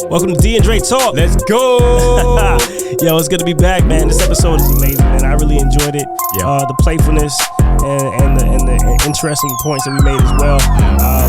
Welcome to D and Dre Talk. Let's go. Yo, it's good to be back, man. This episode is amazing, man. I really enjoyed it. Yeah. The playfulness and the interesting points that we made as well.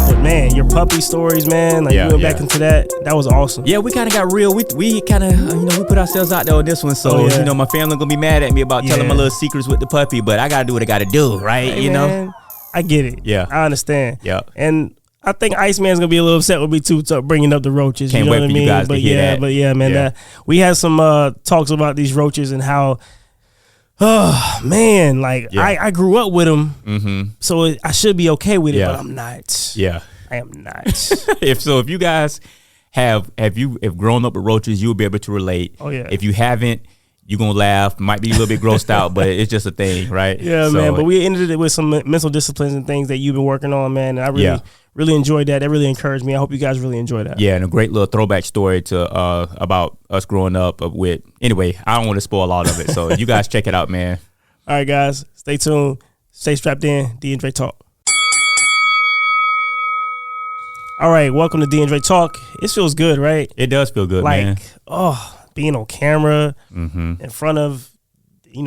But man, your puppy stories, man. Like you went back into that. That was awesome. Yeah, we kind of got real. We kind of we put ourselves out there on this one. So my family gonna be mad at me about telling my little secrets with the puppy, but I gotta do what I gotta do, right? Hey, man, I get it. Yeah, I understand. Yeah, and I think Iceman's gonna be a little upset with me too, bringing up the roaches. Can't you know wait what for I mean? you guys to hear that. But yeah, man, we had some talks about these roaches and how, man, like I grew up with them, so I should be okay with it, but I'm not. Yeah, I am not. if you guys have grown up with roaches, you'll be able to relate. Oh yeah. If you haven't, you're gonna laugh, might be a little bit grossed out, but it's just a thing, right? Yeah, man. But we ended it with some mental disciplines and things that you've been working on, man. And I really enjoyed that. That really encouraged me. I hope you guys really enjoyed that. Yeah, and a great little throwback story to about us growing up with. Anyway, I don't want to spoil all of it, so you guys check it out, man. All right, guys, stay tuned, stay strapped in. D and Dre Talk. All right, welcome to D and Dre Talk. It feels good, right? It does feel good, man. Being on camera in front of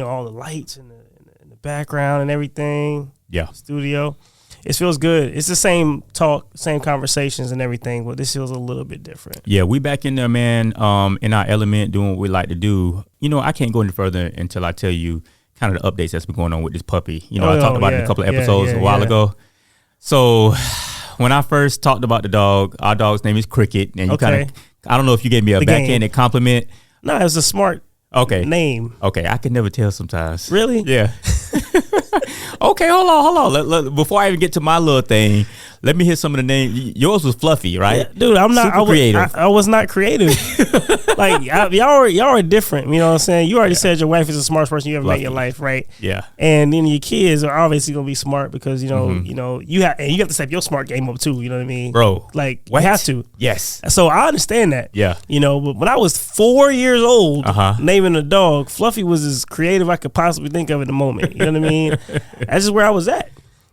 all the lights in the background and everything. Yeah, studio. It feels good. It's the same talk, same conversations and everything, but this feels a little bit different. Yeah, we back in there, man, in our element, doing what we like to do. I can't go any further until I tell you kind of the updates that's been going on with this puppy. I talked about it in a couple of episodes a while ago. So when I first talked about the dog, our dog's name is Cricket, and you kind of, I don't know if you gave me a backhanded compliment. No, it's a smart name. Okay, I can never tell sometimes. Really? Yeah. Okay, hold on. Before I even get to my little thing, let me hear some of the names. Yours was Fluffy, right? Yeah, dude, I'm not creative. I was not creative. Like y'all are different. You know what I'm saying? You already said your wife is the smartest person you ever met in your life, right? Yeah. And then your kids are obviously gonna be smart because you have to step your smart game up too. You know what I mean, bro? Like you have to. Yes. So I understand that. Yeah. But when I was 4 years old, naming a dog, Fluffy was as creative I could possibly think of at the moment. You know what I mean? That's just where I was at.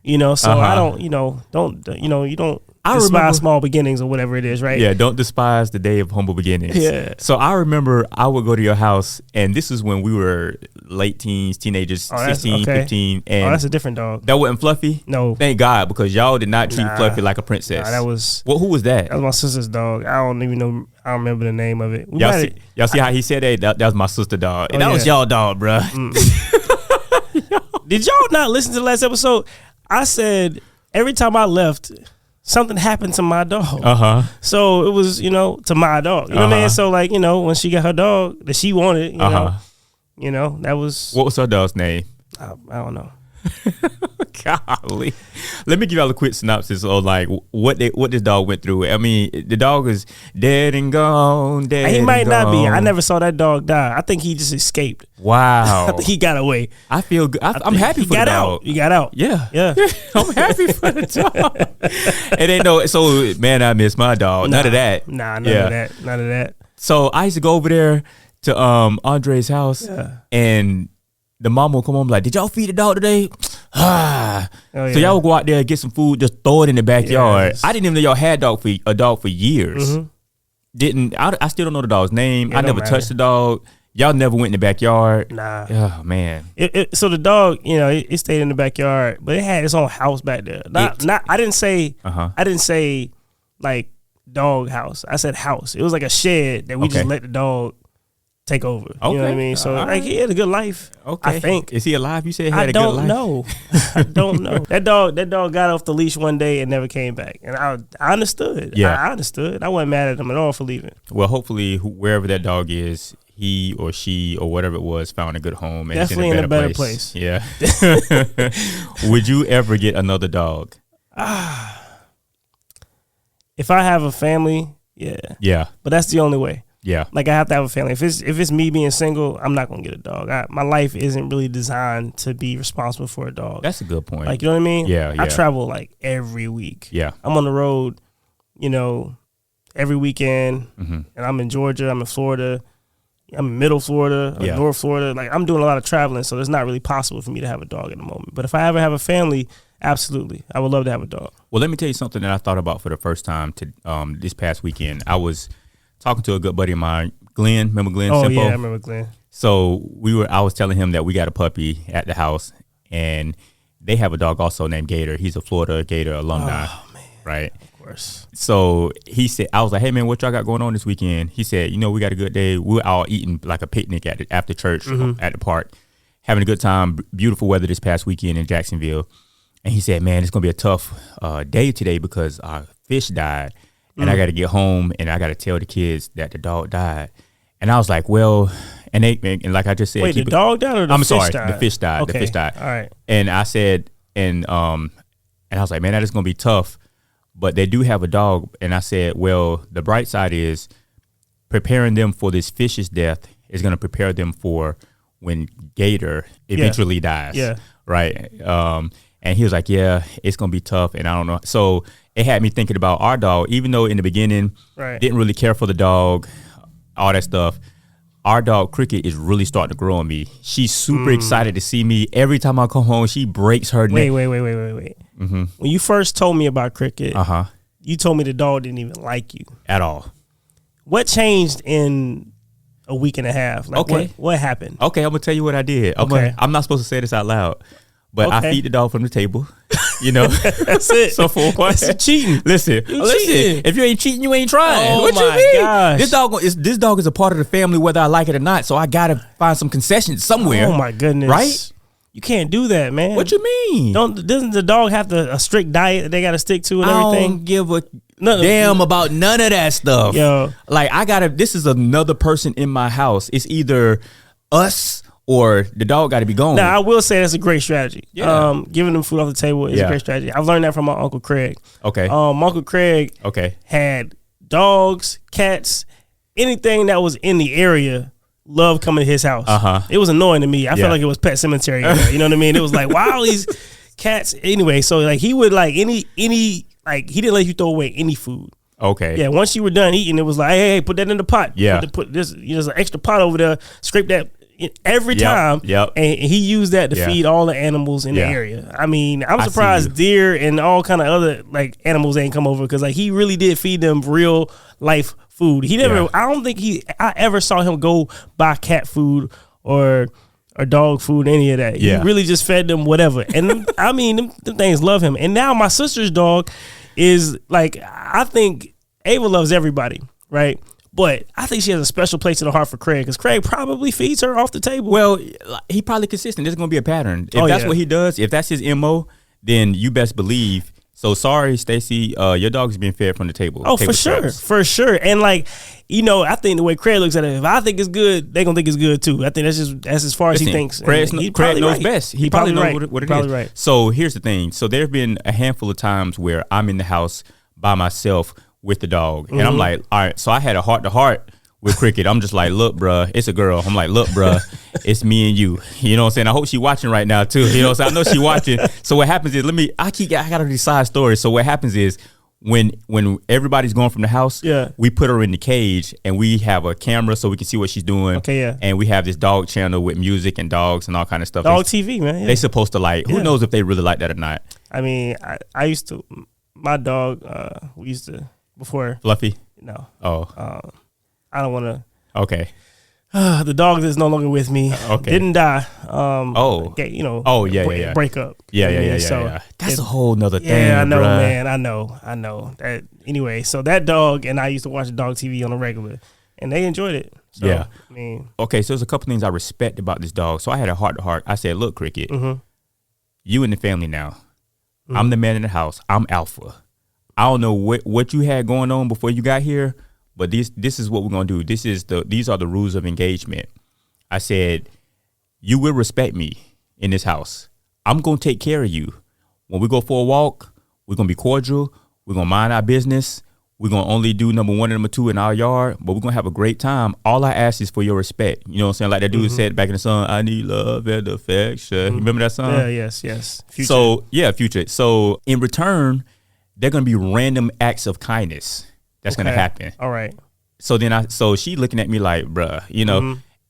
So I don't, you don't despise small beginnings or whatever it is, right? Yeah, don't despise the day of humble beginnings. Yeah. So I remember I would go to your house, and this is when we were late teens, teenagers, 16, 15. And that's a different dog. That wasn't Fluffy? No. Thank God, because y'all did not treat Fluffy like a princess. Nah, that was... who was that? That was my sister's dog. I don't even know. I don't remember the name of it. Y'all see how he said that was my sister's dog. And that was y'all dog, bro. Did y'all not listen to the last episode? I said every time I left, something happened to my dog. So it was, to my dog. You know what I mean? So like, when she got her dog that she wanted, that was... What was her dog's name? I don't know. Golly. Let me give y'all a quick synopsis of like what this dog went through. I mean, the dog is dead and gone. He might not be. I never saw that dog die. I think he just escaped. Wow. I think he got away. I feel good. I'm happy for the dog. He got out. Yeah. I'm happy for the dog. It ain't so man, I miss my dog. None of that. Nah, none of that. So I used to go over there to Andre's house and the mom will come home like, did y'all feed the dog today? So y'all would go out there and get some food, just throw it in the backyard. Yes. I didn't even know y'all had a dog for years. I still don't know the dog's name. I never touched the dog. Y'all never went in the backyard. Nah. Oh man. So the dog, it stayed in the backyard, but it had its own house back there. I didn't say like dog house. I said house. It was like a shed that we just let the dog take over. You know what I mean? So he had a good life. Okay. I think. Is he alive? You said he had a good life? I don't know. That dog got off the leash one day and never came back. And I understood. Yeah. I understood. I wasn't mad at him at all for leaving. Well, hopefully wherever that dog is, he or she or whatever it was found a good home and definitely it's in a better place. Yeah. Would you ever get another dog? If I have a family, yeah. Yeah. But that's the only way. Yeah. Like I have to have a family. If it's me being single, I'm not gonna get a dog. My life isn't really designed to be responsible for a dog. That's a good point. Like, you know what I mean? Yeah. I travel like every week. Yeah. I'm on the road, every weekend, and I'm in Georgia, I'm in Florida, I'm in Middle Florida, I'm in North Florida. Like I'm doing a lot of traveling, so it's not really possible for me to have a dog at the moment. But if I ever have a family, absolutely, I would love to have a dog. Well, let me tell you something that I thought about for the first time this past weekend. I was talking to a good buddy of mine, Glenn. Remember Glenn? Oh, Simpo? yeah, I remember Glenn. So I was telling him that we got a puppy at the house, and they have a dog also named Gator. He's a Florida Gator alumni. Oh, man. Right? Of course. So he said, I was like, hey, man, what y'all got going on this weekend? He said, we got a good day. We're all eating like a picnic after church at the park, having a good time. Beautiful weather this past weekend in Jacksonville. And he said, man, it's going to be a tough day today because our fish died. And I got to get home and I got to tell the kids that the dog died. And I was like, well, and like I just said, wait, the dog died or the fish died? The fish died. Okay. The fish died. All right. And I said, and I was like, man, that is going to be tough. But they do have a dog. And I said, well, the bright side is preparing them for this fish's death is going to prepare them for when Gator eventually dies. Yeah. Right. And he was like, yeah, it's going to be tough. And I don't know. So it had me thinking about our dog, even though in the beginning, didn't really care for the dog, all that stuff. Our dog, Cricket, is really starting to grow on me. She's super excited to see me. Every time I come home, she breaks her neck. Wait. Mm-hmm. When you first told me about Cricket, you told me the dog didn't even like you. At all. What changed in a week and a half? Like, okay. What happened? Okay, I'm going to tell you what I did. Okay. I'm not supposed to say this out loud. But I feed the dog from the table, That's it. So for what? That's cheating. Listen. If you ain't cheating, you ain't trying. Oh, what my you mean? gosh. This dog is a part of the family, whether I like it or not. So I gotta find some concessions somewhere. Oh my goodness! Right? You can't do that, man. What you mean? Doesn't the dog have a strict diet that they got to stick to and everything? I don't give a damn about none of that stuff. Yo, like this is another person in my house. It's either us or the dog got to be gone. Now, I will say that's a great strategy. Yeah. Giving them food off the table is a great strategy. I've learned that from my Uncle Craig. Okay. My Uncle Craig had dogs, cats, anything that was in the area loved coming to his house. It was annoying to me. I felt like it was Pet Cemetery. You know what I mean? It was like, wow, these cats. Anyway, so like he would like any like he didn't let you throw away any food. Okay. Yeah, once you were done eating, it was like, hey, put that in the pot. Yeah. Put this, there's an extra pot over there. Scrape that every time. Yep. And he used that to feed all the animals in the area. I mean, I'm surprised deer and all kind of other like animals ain't come over because like he really did feed them real life food. He never. I don't think I ever saw him go buy cat food or dog food, any of that. He really just fed them whatever. And I mean, them things love him. And now my sister's dog is like, I think Ava loves everybody, right? But I think she has a special place in the heart for Craig because Craig probably feeds her off the table. Well, he probably consistent. There's going to be a pattern. If that's what he does, if that's his MO, then you best believe. So sorry, Stacy, your dog's being fed from the table. Oh, for sure. And like, I think the way Craig looks at it, if I think it's good, they're going to think it's good too. I think that's as far as he thinks. Craig knows best. He probably knows what it is. Right. So here's the thing. So there have been a handful of times where I'm in the house by myself with the dog. And I'm like, all right, so I had a heart-to-heart with Cricket. I'm just like, look, bruh, it's a girl. I'm like, look, bruh, it's me and you. You know what I'm saying? I hope she's watching right now too. You know what I'm saying? I know she's watching. So what happens is, I got to decide stories. So what happens is when everybody's going from the house, we put her in the cage and we have a camera so we can see what she's doing. Okay, yeah. And we have this dog channel with music and dogs and all kind of stuff. Dog TV, man. Yeah. They supposed to like, who knows if they really like that or not. I mean, I used to, my dog, we used to, before Fluffy? No. Oh. I don't want to. Okay. The dog that's no longer with me. Okay. Didn't die. Break up. Yeah. That's a whole nother thing. Yeah, I know, bruh. man. I know. That anyway. So that dog and I used to watch dog TV on a regular, and they enjoyed it. So, yeah. I mean. Okay, so there's a couple things I respect about this dog. So I had a heart to heart. I said, look, Cricket, you in the family now. I'm the man in the house. I'm alpha. I don't know what you had going on before you got here, but this is what we're gonna do. These are the rules of engagement. I said, you will respect me in this house. I'm gonna take care of you. When we go for a walk, we're gonna be cordial. We're gonna mind our business. We're gonna only do number 1 and number 2 in our yard, but we're gonna have a great time. All I ask is for your respect. You know what I'm saying? Like that dude said back in the song, I need love and affection. Remember that song? Yeah, yes. Future. So Future. So in return, they're gonna be random acts of kindness that's gonna happen. All right. So she looking at me like, bruh,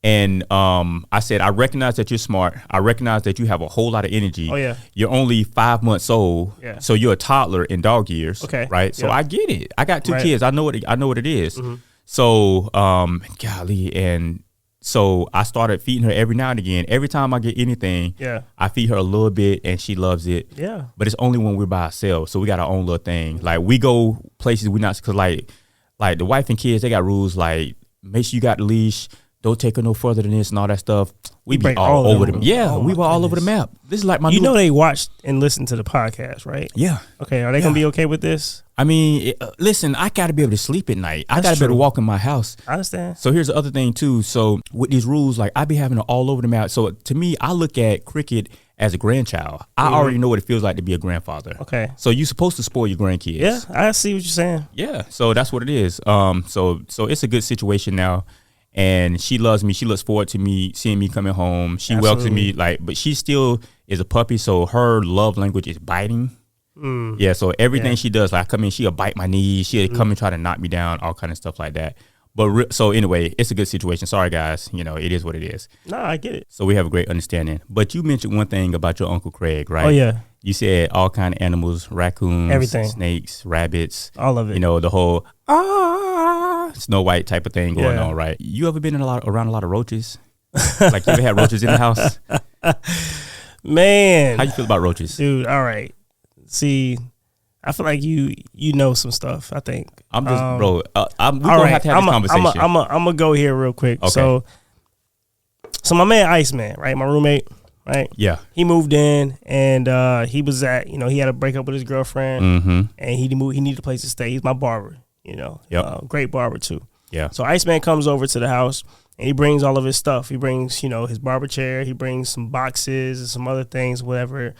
and I said, I recognize that you're smart. I recognize that you have a whole lot of energy. Oh yeah. You're only 5 months old. Yeah. So you're a toddler in dog years. Okay. Right. So I get it. I got 2 kids. I know what it is. So, golly, and so I started feeding her every now and again. Every time I get anything, I feed her a little bit, and she loves it. Yeah. But it's only when we're by ourselves. So we got our own little thing. Like we go places we not, cause like the wife and kids, they got rules like make sure you got the leash. Don't take her no further than this and all that stuff. We be all over them. Yeah, we were all over the map. This is like my. You know they watched and listened to the podcast, right? Yeah. Okay, are they gonna be okay with this? I mean, listen, I got to be able to sleep at night. I got to be able to walk in my house. I understand. So here's the other thing too. So with these rules, like I be having it all over the map. So to me, I look at cricket as a grandchild. I already know what it feels like to be a grandfather. Okay. So you're supposed to spoil your grandkids. Yeah, I see what you're saying. Yeah. So that's what it is. So it's a good situation now. And she loves me. She looks forward to me seeing me coming home. She welcomes me but she still is a puppy. So her love language is biting. Yeah. So everything she does, like I come in, she'll bite my knees. She'll come and try to knock me down, all kind of stuff like that. But so anyway, it's a good situation. Sorry guys, it is what it is. No, I get it. So we have a great understanding. But you mentioned one thing about your Uncle Craig, right? Oh yeah. You said all kind of animals, raccoons, everything, snakes, rabbits, all of it. The whole Snow White type of thing going on, right? You ever been around a lot of roaches? Like you ever had roaches in the house? Man, how you feel about roaches, dude? All right, see, I feel like you know some stuff. I think I'm just bro. We're gonna have to have this conversation. I'm gonna go here real quick. Okay. So my man Iceman, right? My roommate. Right. Yeah. He moved in and he was at, he had a breakup with his girlfriend and he needed a place to stay. He's my barber, great barber too. Yeah. So Iceman comes over to the house and he brings all of his stuff. He brings, his barber chair. He brings some boxes and some other things, whatever,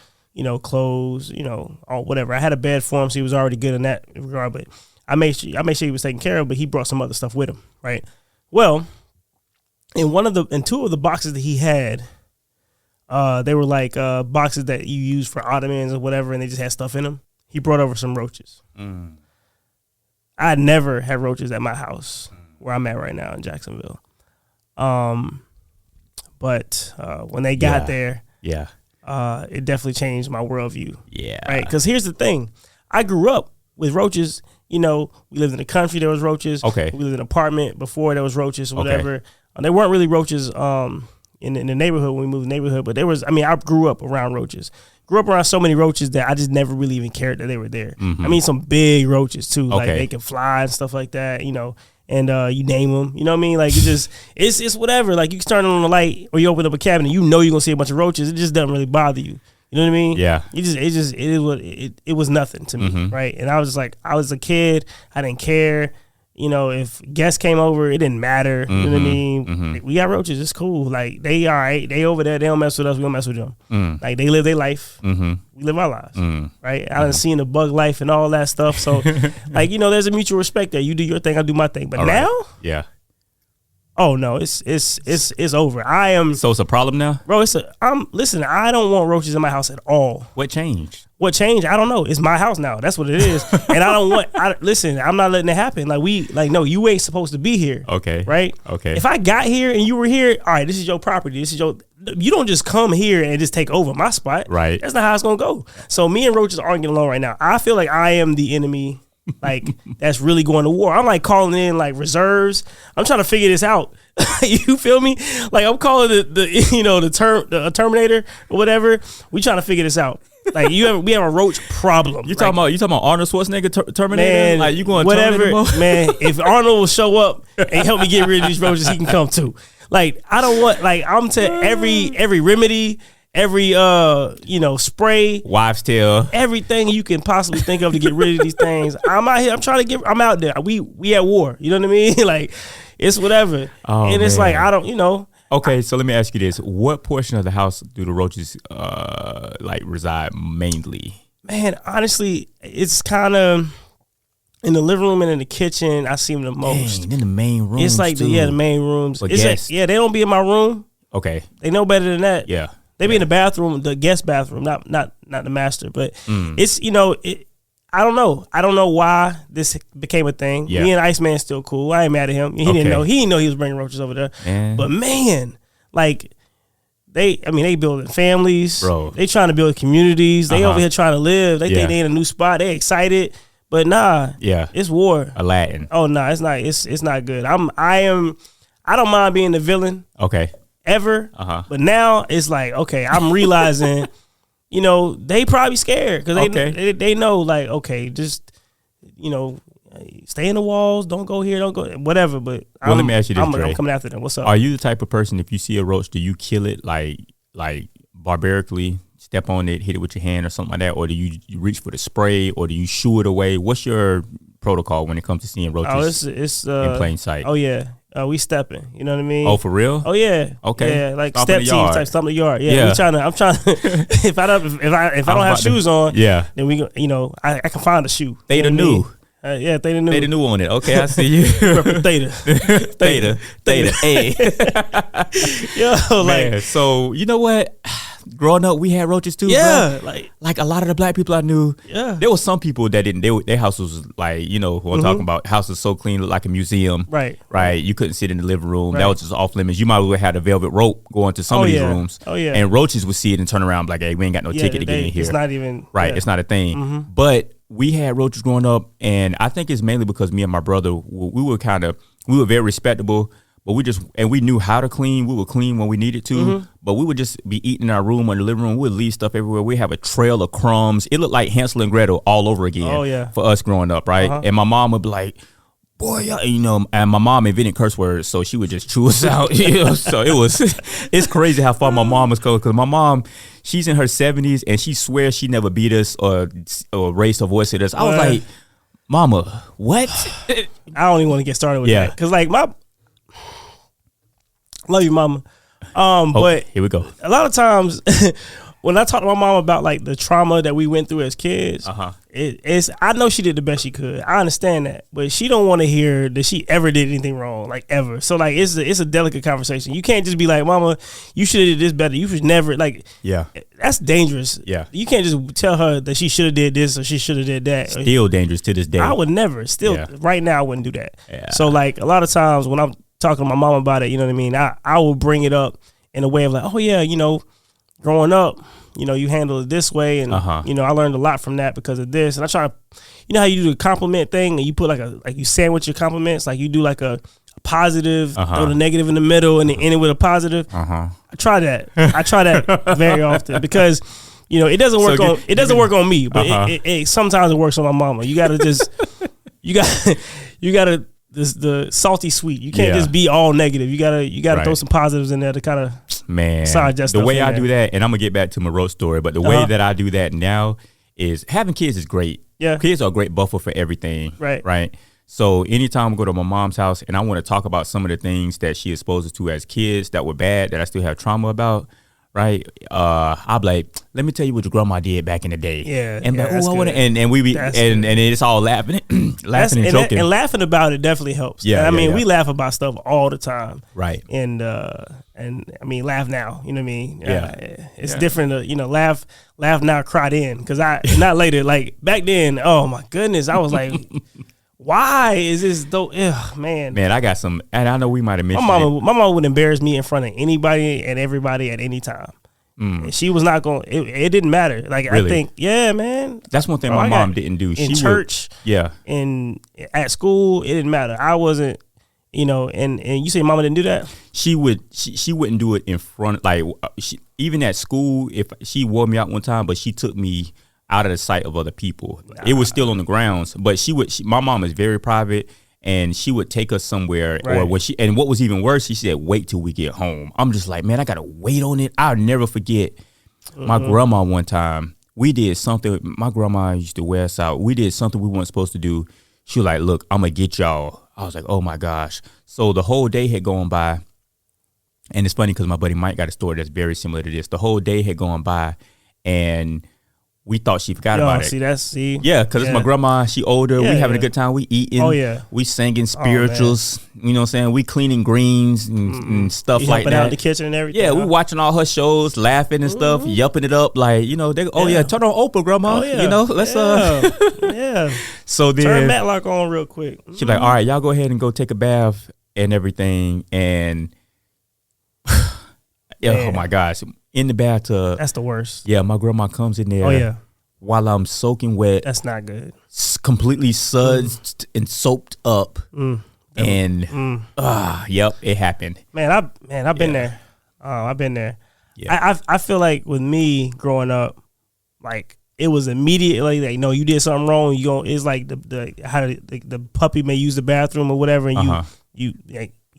clothes, or whatever. I had a bed for him, so he was already good in that regard. But I made sure he was taken care of, but he brought some other stuff with him. Right. Well, in two of the boxes that he had, they were like boxes that you use for ottomans or whatever, and they just had stuff in them. He brought over some roaches. I never had roaches at my house where I'm at right now in Jacksonville. But when they got there, it definitely changed my worldview. Yeah. Right? Because here's the thing. I grew up with roaches. We lived in the country, there was roaches. Okay. We lived in an apartment before, there was roaches or whatever. Okay. They weren't really roaches in the neighborhood when we moved to the neighborhood, but I grew up around roaches. Grew up around so many roaches that I just never really even cared that they were there. I mean, some big roaches too, like they can fly and stuff like that, and you name them, you know what I mean? Like it's whatever. Like you can turn on the light or you open up a cabinet, you're gonna see a bunch of roaches. It just doesn't really bother you. You know what I mean? Yeah. It was nothing to me, right? And I was just like, I was a kid, I didn't care. If guests came over, it didn't matter. You know what I mean? We got roaches. It's cool. Like, they all right. They over there. They don't mess with us. We don't mess with them. Like, they live their life. We live our lives. Right? I done seen the bug life and all that stuff. So, like, there's a mutual respect there. You do your thing, I do my thing. But all now? Right. Yeah. Oh, no. It's over. I am. So, it's a problem now? Bro, listen, I don't want roaches in my house at all. What changed? What changed? I don't know. It's my house now. That's what it is. And I don't want. Listen, I'm not letting it happen. No, you ain't supposed to be here. Okay. Right. Okay. If I got here and you were here, all right, this is your property. You don't just come here and just take over my spot. Right. That's not how it's gonna go. So me and roaches aren't getting along right now. I feel like I am the enemy. That's really going to war. I'm like calling in reserves. I'm trying to figure this out. You feel me? Like I'm calling the Terminator or whatever. We trying to figure this out. We have a roach problem. You talking about Arnold Schwarzenegger Terminator? Man, like you going whatever, man. If Arnold will show up and help me get rid of these roaches, he can come too. Like I don't want I'm to every remedy, every spray, wives' tale, everything you can possibly think of to get rid of these things. I'm out here. I'm out there. We at war. You know what I mean? Like it's whatever. Oh, and it's like I don't. Okay, so let me ask you this: what portion of the house do the roaches reside mainly? Man, honestly, it's kind of in the living room and in the kitchen. I see them the most. Dang, in the main rooms. It's like too. The main rooms. It's they don't be in my room. Okay, they know better than that. Yeah, they be in the bathroom, the guest bathroom, not the master. But it's I don't know. I don't know why this became a thing. Yeah. Me and Iceman still cool. I ain't mad at him. He didn't know. He didn't know he was bringing roaches over there. But man, they building families. Bro. They trying to build communities. They over here trying to live. They think they in a new spot. They excited. But nah, it's war. Aladdin. Oh no, it's not. It's not good. I don't mind being the villain. Okay. Ever. But now it's like, okay, I'm realizing, you know, they probably scared because they know, like, okay, just, you know, stay in the walls, don't go here, don't go whatever. But let me ask you this, I'm coming after them. What's up? Are you the type of person, if you see a roach, do you kill it like barbarically? Step on it, hit it with your hand or something like that, or do you reach for the spray, or do you shoo it away? What's your protocol when it comes to seeing roaches in plain sight? Oh yeah, we stepping. You know what I mean? Oh, for real? Oh yeah. Okay. Yeah, like step teams type, stomp the yard. Yeah. I'm trying to. if I don't have shoes on, then we, you know, I can find a shoe. Theta new. Theta new. Theta new on it. Okay, I see you. Theta. Hey. Yo, like, man, so you know what? Growing up, we had roaches too. Yeah, bro. Like a lot of the black people I knew. Yeah, there was some people that didn't. Their house was like, you know, who I'm talking about. House was so clean, looked like a museum. Right. You couldn't sit in the living room. Right. That was just off limits. You might as well have a velvet rope going to some of these rooms. Oh yeah. And roaches would see it and turn around like, hey, we ain't got no ticket to get in here. It's not even right. It's not a thing. But we had roaches growing up, and I think it's mainly because me and my brother, we were very respectable. But we knew how to clean. We would clean when we needed to, but we would just be eating in our room or in the living room. We'd leave stuff everywhere. We have a trail of crumbs. It looked like Hansel and Gretel all over again. Oh yeah, for us growing up, right? And my mom would be like, "Boy, you know," and my mom invented curse words, so she would just chew us out. You know, so it's crazy how far my mom was going, because my mom, she's in her 70s and she swears she never beat us or raised her voice at us. I was like, "Mama, what?" I don't even want to get started with that, because like love you, mama. But here we go. A lot of times when I talk to my mom about like the trauma that we went through as kids, it's I know she did the best she could. I understand that, but she don't want to hear that she ever did anything wrong, like ever. So like it's a delicate conversation. You can't just be like, "Mama, you should have did this better. You should never," like, that's dangerous. Yeah, you can't just tell her that she should have did this or she should have did that. Still dangerous to this day. I would never. Right now I wouldn't do that. Yeah. So like a lot of times when I'm talking to my mom about it, you know what I mean, I will bring it up in a way of like, oh yeah, you know, growing up, you know, you handle it this way, and you know, I learned a lot from that because of this. And I try to, you know how you do the compliment thing and you put like you sandwich your compliments, like you do like a positive, throw the negative in the middle and then end it with a positive. I try that very often because, you know, it doesn't work on me, but it sometimes it works on my mama. You gotta just you gotta the salty sweet. You can't just be all negative. You gotta throw some positives in there to kind of the way I do that. And I'm gonna get back to my roast story, but the way that I do that now is having kids is great. Yeah, kids are a great buffer for everything. Right. So anytime I go to my mom's house and I want to talk about some of the things that she exposed us to as kids that were bad, that I still have trauma about, right? I'll be like, let me tell you what your grandma did back in the day. Yeah. And like, oh, I want to, and we be, and it's all laughing, and joking. And laughing about it definitely helps. Yeah. I mean, we laugh about stuff all the time. Right. And I mean, laugh now, you know what I mean? It's different to, you know, laugh now, cry then. Cause not later, like back then, oh my goodness, I was like, why is this though? Man, I got some, and I know we might have mentioned my mama would embarrass me in front of anybody and everybody at any time. And she was not going. It didn't matter. Like really? I think, man. That's one thing my mom didn't do. In church, and at school, it didn't matter. I wasn't, you know. And you say mama didn't do that. She wouldn't do it in front. Like even at school, if she wore me out one time, but she took me out of the sight of other people. It was still on the grounds, but my mom is very private, and she would take us somewhere, or and what was even worse, she said, wait till we get home. I'm just like, man, I gotta wait on it. I'll never forget my grandma one time. We did something, my grandma used to wear us out. We did something we weren't supposed to do. She was like, look, I'm gonna get y'all. I was like, oh my gosh. So the whole day had gone by, and it's funny because my buddy Mike got a story that's very similar to this. The whole day had gone by, and we thought she forgot about it. Yeah, because it's my grandma. She older. We having a good time. We eating. Oh yeah. We singing spirituals. You know what I'm saying? We cleaning greens and stuff like that. Out in the kitchen and everything. Yeah, we watching all her shows, laughing and stuff, yupping it up. Like, you know, they turn on Oprah, grandma. You know, let's So then turn Matlock on real quick. She's like, all right, y'all go ahead and go take a bath and everything. And oh my gosh. In the bathtub. That's the worst. Yeah, my grandma comes in there. Oh yeah. while I'm soaking wet. That's not good. Completely sudsed and soaked up. And yep, it happened. I've been there. I've been there. Yeah. I feel like with me growing up, like it was immediately like, no, you did something wrong. It's like the puppy may use the bathroom or whatever, and you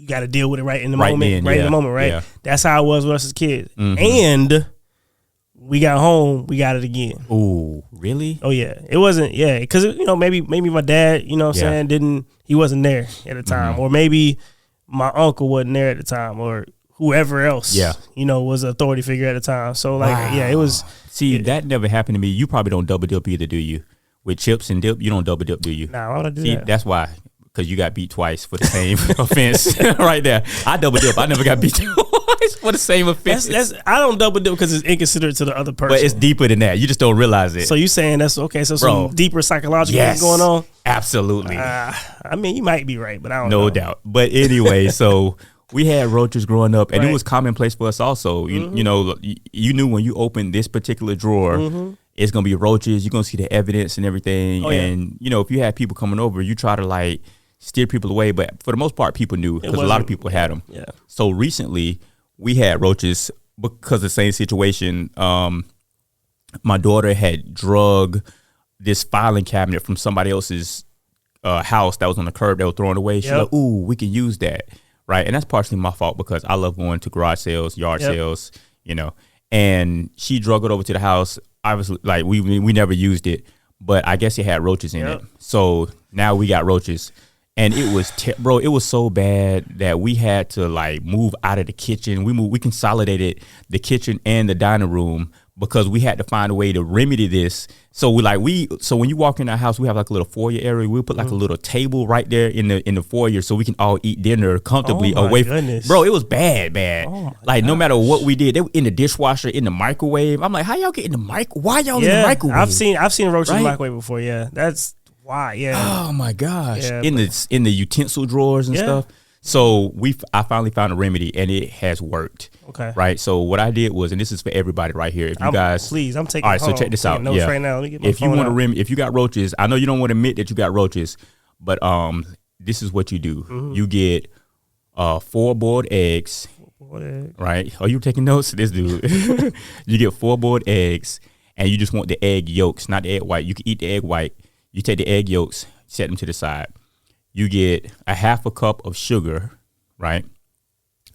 got to deal with it right in the moment, in the moment, right? Yeah. That's how it was with us as kids. And we got home, we got it again. Ooh, really? Oh yeah, it wasn't. Yeah, because maybe my dad, what I'm saying, he wasn't there at the time, or maybe my uncle wasn't there at the time, or whoever else, was an authority figure at the time. So it was. See, that never happened to me. You probably don't double dip either, do you? With chips and dip, you don't double dip, do you? Nah, why would I do that? That's why. Because you got beat twice for the same offense right there. I double dip. I never got beat twice for the same offense. I don't double dip because it's inconsiderate to the other person. But it's deeper than that. You just don't realize it. So you saying that's okay? So some deeper psychological thing going on? Absolutely. I mean, you might be right, but I don't know. No doubt. But anyway, so we had roaches growing up, and it was commonplace for us also. You knew when you opened this particular drawer, it's going to be roaches. You're going to see the evidence and everything. And, if you had people coming over, you try to steer people away. But for the most part, people knew because a lot of people had them. Yeah. So recently, we had roaches because of the same situation. My daughter had drug this filing cabinet from somebody else's house that was on the curb. They were throwing away. She's like, ooh, we can use that. Right. And that's partially my fault because I love going to garage sales, yard sales, and she drug it over to the house. Obviously, we never used it, but I guess it had roaches in it. So now we got roaches. And it was, it was so bad that we had to move out of the kitchen. We consolidated the kitchen and the dining room because we had to find a way to remedy this. So so when you walk in our house, we have a little foyer area. We put a little table right there in the foyer so we can all eat dinner comfortably away. Goodness. Bro, it was bad. No matter what we did, they were in the dishwasher, in the microwave. I'm like, how y'all get in the microwave? Why y'all in the microwave? I've seen roaches in the microwave before. Yeah, that's why. Yeah. Oh my gosh. Yeah, in the utensil drawers and stuff. So I finally found a remedy and it has worked. Okay. Right. So what I did was, and this is for everybody right here. If you guys, please, I'm taking. All right. So check this out. Notes right now. Let me get my if you want to remedy, if you got roaches, I know you don't want to admit that you got roaches, but this is what you do. You get 4 boiled eggs. Right. Are you taking notes? This dude. You get 4 boiled eggs, and you just want the egg yolks, not the egg white. You can eat the egg white. You take the egg yolks, set them to the side. You get a 1/2 cup of sugar, right?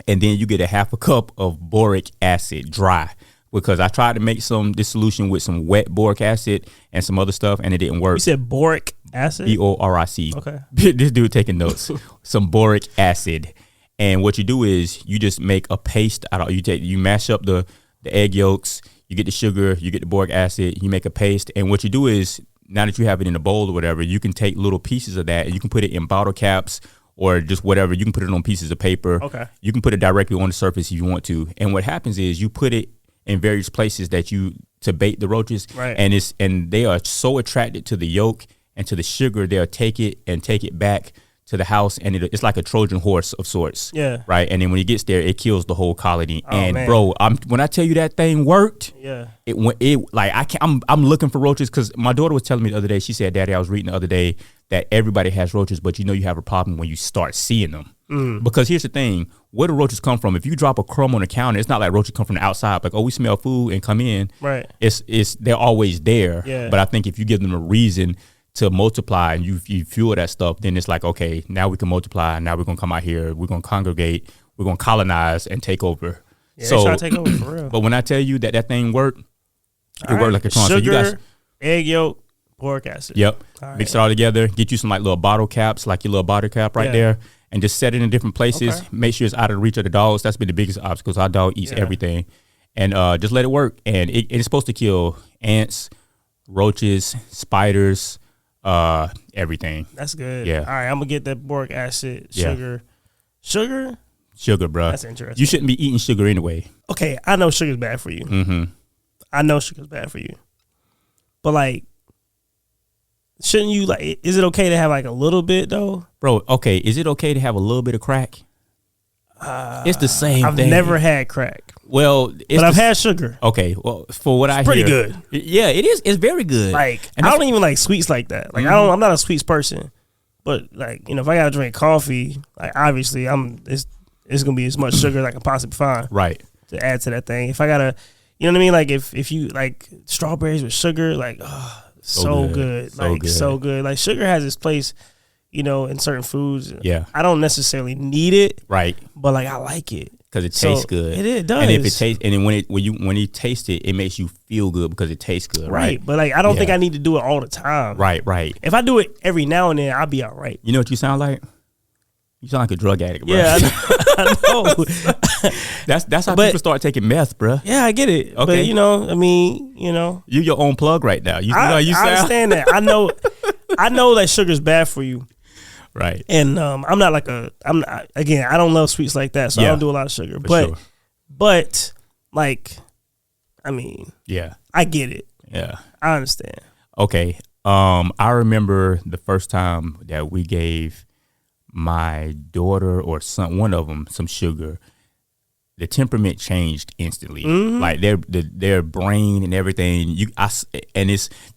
And then you get a 1/2 cup of boric acid, dry. Because I tried to make this solution with some wet boric acid and some other stuff, and it didn't work. You said boric acid? BORIC. Okay. This dude taking notes. Some boric acid. And what you do is you just make a paste out of you mash up the egg yolks, you get the sugar, you get the boric acid, you make a paste, and what you do is, now that you have it in a bowl or whatever, you can take little pieces of that and you can put it in bottle caps or just whatever. You can put it on pieces of paper. Okay. You can put it directly on the surface if you want to. And what happens is you put it in various places to bait the roaches. Right. And they are so attracted to the yolk and to the sugar, they'll take it back to the house, and it's like a Trojan horse of sorts. Yeah. Right. And then when it gets there, it kills the whole colony. Oh, and man. bro, when I tell you that thing worked, I'm looking for roaches because my daughter was telling me the other day. She said, "Daddy, I was reading the other day that everybody has roaches, but you have a problem when you start seeing them." Because here's the thing: where do roaches come from? If you drop a crumb on the counter, it's not like roaches come from the outside. Like, oh, we smell food and come in. Right. They're always there. Yeah. But I think if you give them a reason to multiply and you fuel that stuff, then it's like, okay, now we can multiply. Now we're gonna come out here. We're gonna congregate. We're gonna colonize and take over. Yeah, so try to take over for real. But when I tell you that thing worked, it worked like a charm. Sugar, so you guys, egg yolk, boric acid. Yep. Mix it all together. Get you some little bottle caps, like your little bottle cap right there, and just set it in different places. Okay. Make sure it's out of the reach of the dogs. That's been the biggest obstacle. Our dog eats everything, and just let it work. And it's supposed to kill ants, roaches, spiders. Everything. That's good. Yeah. All right, I'm gonna get that boric acid, sugar. Sugar, bro. That's interesting. You shouldn't be eating sugar anyway. Okay, I know sugar's bad for you. Mm-hmm. I know sugar's bad for you, but shouldn't you is it okay to have a little bit though, bro? Okay, is it okay to have a little bit of crack? It's the same I've thing. I've never had crack. Well, but I've had sugar. Okay, well, for what I pretty hear, good. Yeah, it is. It's very good. Like, and I don't even like sweets like that. Like, I'm not a sweets person. But like, if I gotta drink coffee, like obviously it's gonna be as much sugar as I can possibly find. Right. To add to that thing. If I gotta, you know what I mean? Like if you like strawberries with sugar, like so good. So good. Like sugar has its place, in certain foods. Yeah. I don't necessarily need it. Right. But like I like it. Because it tastes good. It does. And if it tastes, and then when you taste it, it makes you feel good because it tastes good. Right. But like I don't think I need to do it all the time. Right. If I do it every now and then, I'll be all right. You know what you sound like? You sound like a drug addict, bro. Yeah, I know. That's how people start taking meth, bro. Yeah, I get it. Okay. But you're your own plug right now. I understand that. I know that sugar's bad for you. Right. And I don't love sweets like that, so I don't do a lot of sugar. But like, I mean, yeah, I get it. Yeah, I understand. Okay. I remember the first time that we gave my daughter or son, one of them, some sugar. The temperament changed instantly. Like their brain and everything.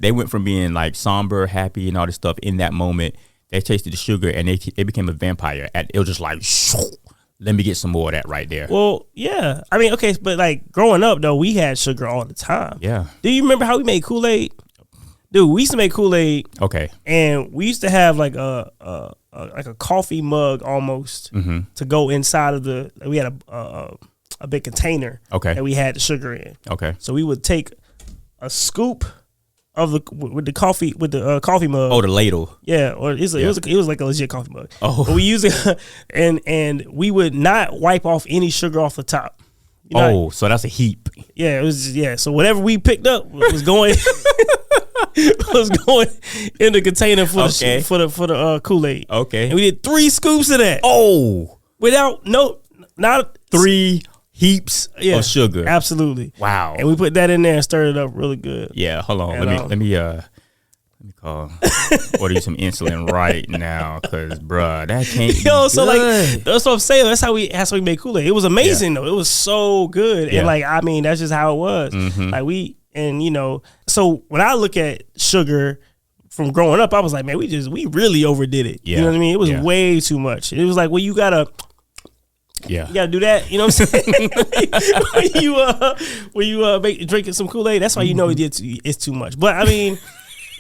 They went from being like somber, happy, and all this stuff in that moment. They tasted the sugar and they became a vampire. It was just like, let me get some more of that right there. Well, yeah. I mean, okay, but like growing up though, we had sugar all the time. Yeah. Do you remember how we made Kool-Aid? Dude, we used to make Kool-Aid. Okay. And we used to have like a coffee mug almost to go inside of we had a big container that we had the sugar in. Okay. So we would take a scoop of the coffee mug. Oh, the ladle. Yeah, or it was like a legit coffee mug. Oh, but we use it, and we would not wipe off any sugar off the top. So that's a heap. Yeah, it was. Yeah, so whatever we picked up was going in the container for the Kool-Aid. Okay, and we did 3 scoops of that. Oh, without not 3 heaps of sugar. Absolutely. Wow. And we put that in there and stirred it up really good. Yeah, hold on. Let me call order you some insulin right now, cause bruh, that can't be so good. Like that's what I'm saying. That's how we made Kool-Aid. It was amazing though. It was so good. And like I mean that's just how it was. Like so when I look at sugar from growing up, I was like, man, we really overdid it. You know what I mean? It was way too much. It was like, well, you gotta do that. You know what I'm saying? when you drinking some Kool-Aid, that's why you know it's too much. But I mean,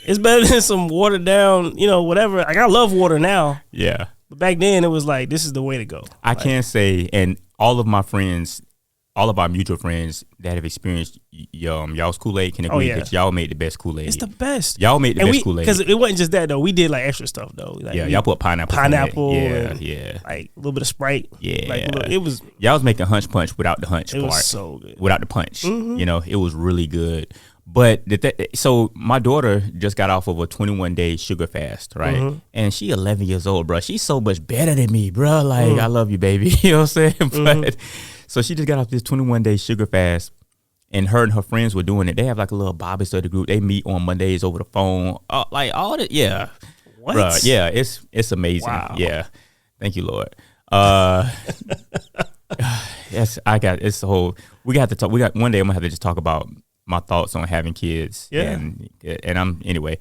it's better than some watered down, whatever. Like I love water now. Yeah. But back then it was like, this is the way to go. I can say, and all of my friends, all of our mutual friends that have experienced y'all's Kool-Aid can agree that y'all made the best Kool-Aid. It's the best. Y'all made the best Kool-Aid. Because it wasn't just that though. We did like extra stuff though. Like y'all put pineapple. Yeah. Like a little bit of Sprite. Yeah. Like it was. Y'all was making hunch punch without the hunch part. It was so good. Without the punch. It was really good. But so my daughter just got off of a 21-day sugar fast, right? And she 11 years old, bro. She's so much better than me, bro. Like I love you, baby. You know what I'm saying? But so she just got off this 21-day sugar fast, and her friends were doing it. They have like a little Bible study group. They meet on Mondays over the phone. Like all that, yeah. What? Bruh, yeah, it's amazing. Wow. Yeah. Thank you, Lord. Yes, it's the whole. We got to talk. One day I'm gonna have to just talk about my thoughts on having kids. Yeah. And I'm anyway.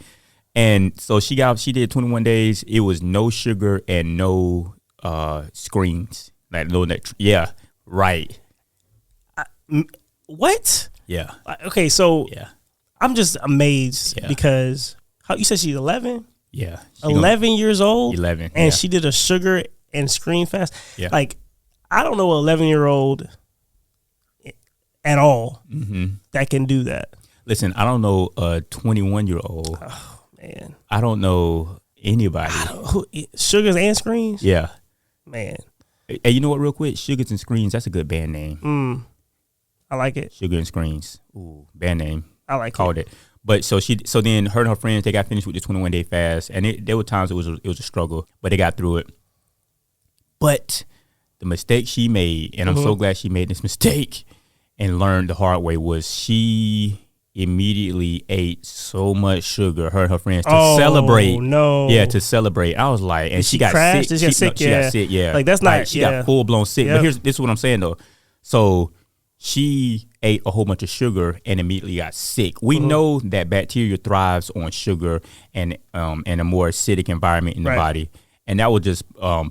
And so she did 21 days. It was no sugar and no screens. Like yeah. Right. What? Yeah. Okay, so I'm just amazed because how you said she's 11? Yeah. 11 years old? 11. And she did a sugar and screen fast? Yeah. Like, I don't know an 11-year-old at all that can do that. Listen, I don't know a 21-year-old. Oh, man. I don't know anybody. Sugars and screens? Yeah. Man. Hey, you know what, real quick? Sugars and Screens, that's a good band name. I like it. Sugar and Screens. Ooh, band name. I like Called it. But so then her and her friends, they got finished with the 21-day fast. And there were times it was a struggle, but they got through it. But the mistake she made, and I'm so glad she made this mistake and learned the hard way, was she immediately ate so much sugar, her and her friends, to celebrate. No. Yeah, to celebrate. I was like, and she got crashed? sick. She got sick, she got sick, yeah. Like, that's not, she got full blown sick. Yep. But this is what I'm saying though. So she ate a whole bunch of sugar and immediately got sick. We know that bacteria thrives on sugar and a more acidic environment in the body. And that was just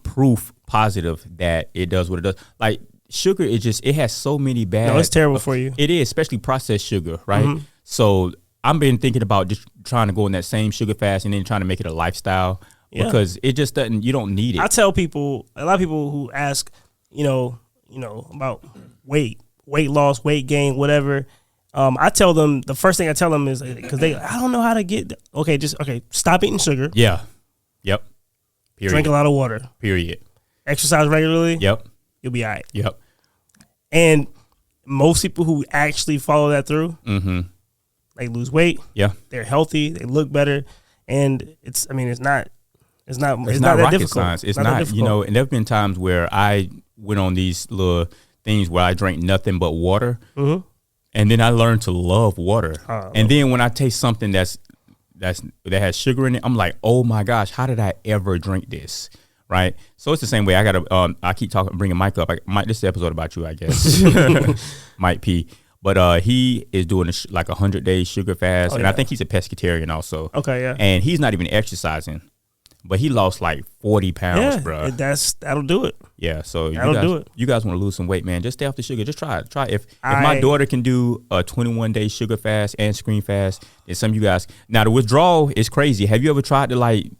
proof positive that it does what it does. Like, sugar is just, it has so many bad. No, it's terrible for you. It is, especially processed sugar, right? So I've been thinking about just trying to go on that same sugar fast and then trying to make it a lifestyle because it just doesn't, you don't need it. I tell people, a lot of people who ask, you know, about weight loss, weight gain, whatever. I tell them, the first thing I tell them is, because I don't know how to get, stop eating sugar. Yeah. Yep. Period. Drink a lot of water. Period. Exercise regularly. Yep. You'll be all right. Yep. And most people who actually follow that through, they lose weight. Yeah. They're healthy. They look better. And it's not that rocket difficult. Science. It's not, you know, and there have been times where I went on these little things where I drank nothing but water. And then I learned to love water. And then when I taste something that has sugar in it, I'm like, oh my gosh, how did I ever drink this? Right. So it's the same way. I keep bringing Mike up. This is the episode about you, I guess. Mike P. But he is doing like 100-day sugar fast. And I think he's a pescatarian also. Okay. Yeah. And he's not even exercising, but he lost like 40 pounds, bro. That'll do it. Yeah. So you guys want to lose some weight, man, just stay off the sugar. Just try it. If my daughter can do a 21-day sugar fast and screen fast, then some of you guys, now the withdrawal is crazy. Have you ever tried to like,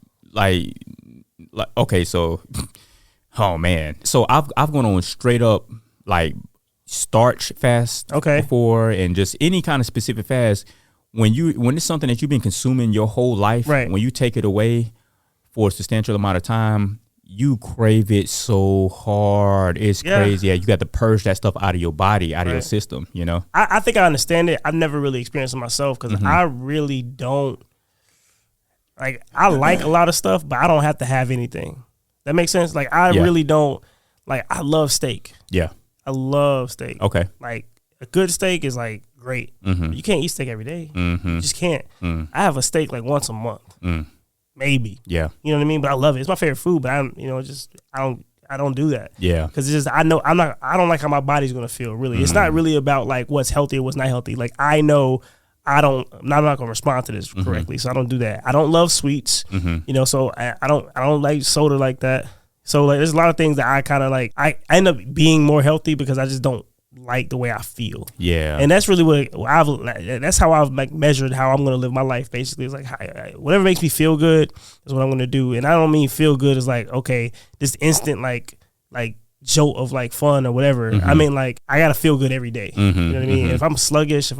okay, so, oh man. So I've gone on straight up like starch fast before, and just any kind of specific fast. When it's something that you've been consuming your whole life, when you take it away for a substantial amount of time, you crave it so hard. It's crazy. Yeah, you got to purge that stuff out of your body, out of your system, you know? I think I understand it. I've never really experienced it myself because I really don't. Like, I like a lot of stuff, but I don't have to have anything. That makes sense? Like, I really don't. Like, I love steak. Yeah. I love steak. Okay. Like, a good steak is, like, great. But you can't eat steak every day. You just can't. I have a steak, like, once a month. Maybe. Yeah. You know what I mean? But I love it. It's my favorite food, but I don't do that. Yeah. Because it's just, I don't like how my body's going to feel, really. It's not really about, like, what's healthy or what's not healthy. Like, I know I'm not going to respond to this correctly, so I don't do that. I don't love sweets, you know, so I don't like soda like that. So like, there's a lot of things that I kind of like. I end up being more healthy because I just don't like the way I feel. Yeah, and that's really that's how I've like measured how I'm going to live my life. Basically, it's like whatever makes me feel good is what I'm going to do, and I don't mean feel good as like this instant like jolt of like fun or whatever. I mean like I got to feel good every day. You know what I mean? If I'm sluggish,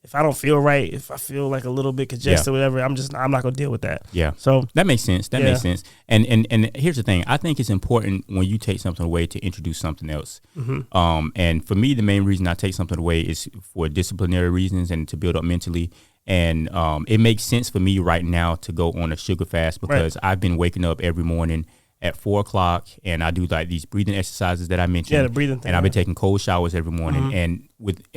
if I don't feel right, if I feel like a little bit congested or whatever, I'm not going to deal with that. Yeah. So that makes sense. That makes sense. And here's the thing. I think it's important when you take something away to introduce something else. And for me, the main reason I take something away is for disciplinary reasons and to build up mentally. And it makes sense for me right now to go on a sugar fast because I've been waking up every morning at 4:00 and I do like these breathing exercises that I mentioned. Yeah, the breathing thing. And I've been taking cold showers every morning. And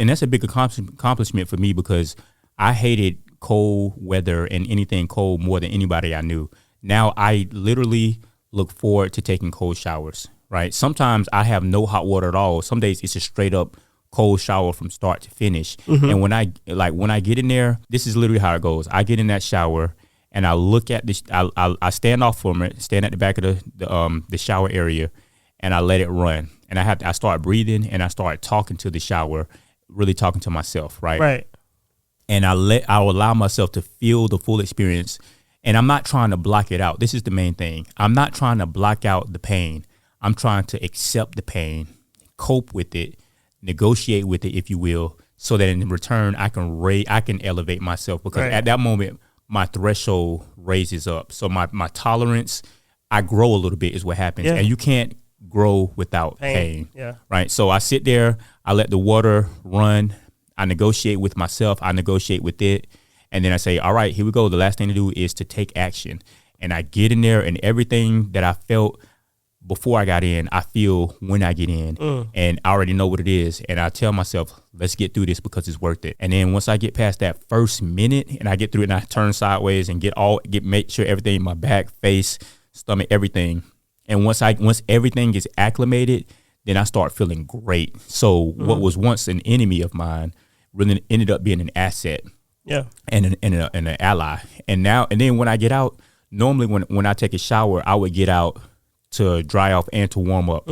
that's a big accomplishment for me because I hated cold weather and anything cold more than anybody I knew. Now I literally look forward to taking cold showers, right? Sometimes I have no hot water at all. Some days it's a straight up cold shower from start to finish. And when I get in there, this is literally how it goes. I get in that shower and I look at this. I stand off from it, stand at the back of the shower area, and I let it run. And I start breathing and I start talking to the shower, really talking to myself, right? Right. And I'll allow myself to feel the full experience. And I'm not trying to block it out. This is the main thing. I'm not trying to block out the pain. I'm trying to accept the pain, cope with it, negotiate with it, if you will, so that in return I can elevate myself because at that moment my threshold raises up. So my tolerance, I grow a little bit is what happens. And you can't grow without pain. Yeah. Right. So I sit there, I let the water run, I negotiate with myself, I negotiate with it, and then I say, all right, here we go. The last thing to do is to take action. And I get in there and everything that I felt before I got in, I feel when I get in, and I already know what it is. And I tell myself, let's get through this because it's worth it. And then once I get past that first minute and I get through it and I turn sideways and make sure everything in my back, face, stomach, everything. And once everything is acclimated, then I start feeling great. So what was once an enemy of mine really ended up being an asset. Yeah. And an ally. And then when I get out, normally when I take a shower, I would get out to dry off and to warm up.